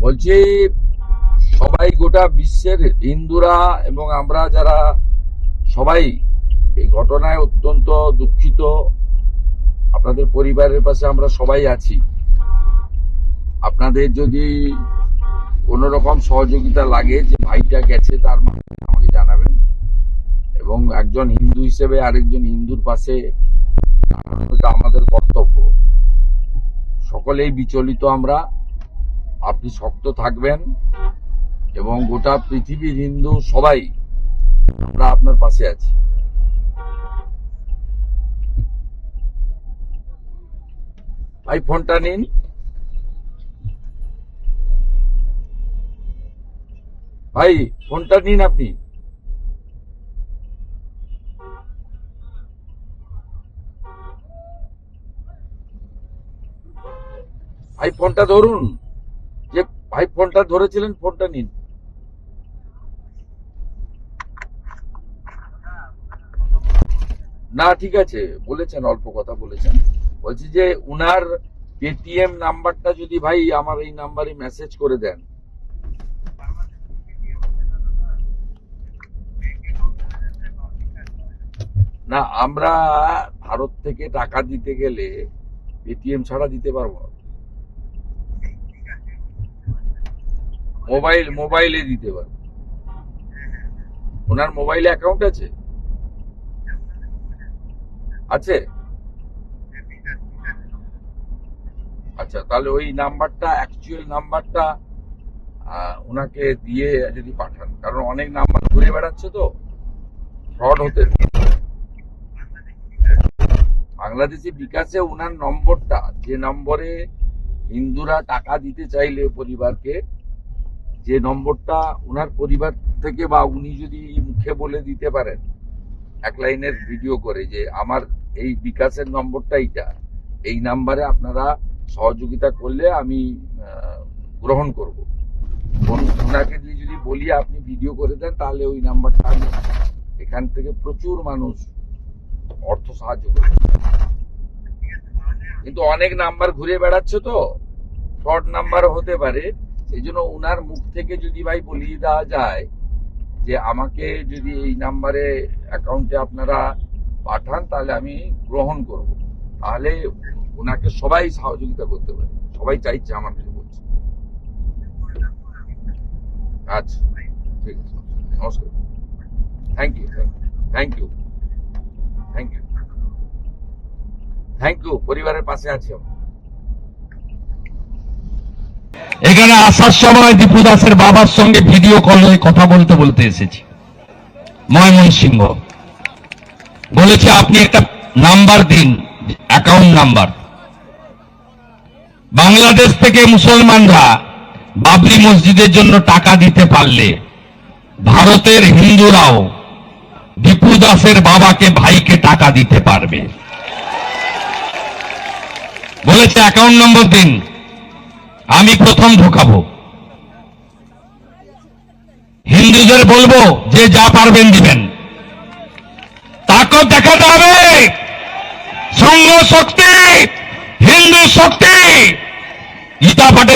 বলছি সবাই গোটা বিশ্বের হিন্দুরা এবং আমরা যারা সবাই এই ঘটনায় অত্যন্ত দুঃখিত। আপনাদের পরিবারের পাশে আমরা সবাই আছি। আপনাদের যদি কোন রকম সহযোগিতা লাগে যে ভাইটা গেছে তার আমাকে জানাবেন, এবং একজন হিন্দু হিসেবে আরেকজন হিন্দুর পাশে এটা আমাদের কর্তব্য। সকলেই বিচলিত আমরা, আপনি শক্ত থাকবেন এবং গোটা পৃথিবীর হিন্দু সবাই আমরা আপনার পাশে আছি। ভাই ফোনটা নিন। ভাই ফোনটা নিন আপনি। ভাই ফোনটা ধরুন, যে ভাই ফোনটা ধরেছিলেন ফোনটা নিন। না ঠিক আছে, বলেছেন অল্প কথা বলেছেন। বলছি যে উনার পেটিএম নাম্বারটা যদি ভাই আমার এই নাম্বারে মেসেজ করে দেন। না, আমরা ভারত থেকে টাকা দিতে গেলে পেটিএম ছাড়া দিতে পারবো না। মোবাইলে দিতে পারবো। ওনার মোবাইলে অ্যাকাউন্ট আছে? আছে। আচ্ছা, তাহলে ওই নাম্বারটা, অ্যাকচুয়াল নাম্বারটা ওনাকে দিয়ে যদি পাঠান, কারণ অনেক নাম্বার ঘুরে বেড়াচ্ছে তো, ফ্রড হতে। বাংলাদেশি বিকাশে ওনার নম্বরটা, যে নম্বরে হিন্দুরা টাকা দিতে চাইলে পরিবারকে, যে নম্বরটা ওনার পরিবার থেকে বা উনি যদি মুখে বলে দিতে পারেন এক লাইনের ভিডিও করে যে আমার এই বিকাশের নম্বরটা এইটা, এই নাম্বারে আপনারা সহযোগিতা করলে আমি গ্রহণ করব। ওনাকে দিয়ে যদি বলি আপনি ভিডিও করে দেন, তাহলে ওই নাম্বারটা আমি এখান থেকে প্রচুর মানুষ অর্থ সাহায্য করে। কিন্তু অনেক নাম্বার ঘুরে বেড়াচ্ছে তো, ফ্রড নাম্বার হতে পারে। সেই জন্য ওনার মুখ থেকে যদি ভাই বলিয়ে দেওয়া যায় যে আমাকে যদি এই নাম্বারে অ্যাকাউন্টে আপনারা পাঠান, তাহলে আমি গ্রহণ করব। তাহলে ওনাকে সবাই সহযোগিতা করতে পারে। সবাই চাইছে, আমার কাছে বলছে। আচ্ছা ঠিক আছে, নমস্কার। Thank you, thank you, thank you, thank you. পরিবারের পাশে আছি আমি। এখানে আসার সময় দীপু দাসের বাবার সঙ্গে ভিডিও কলে কথা বলতে বলতে এসেছি ময়মনসিংহ। বলেছে আপনি একটা নাম্বার দিন, অ্যাকাউন্ট নাম্বার। বাংলাদেশ থেকে মুসলমানরা বাবরি মসজিদের জন্য টাকা দিতে পারলে ভারতের হিন্দুরাও দীপু দাসের বাবাকে, ভাইকে টাকা দিতে পারবে। বলেছে অ্যাকাউন্ট নম্বর দিন, আমি প্রথম ঢোকাবো। হিন্দুদের বলবো যে যা পারবেন দিবেন। তাকে দেখাতে হবে সংঘ শক্তি, হিন্দু শক্তি। গীতা পাঠে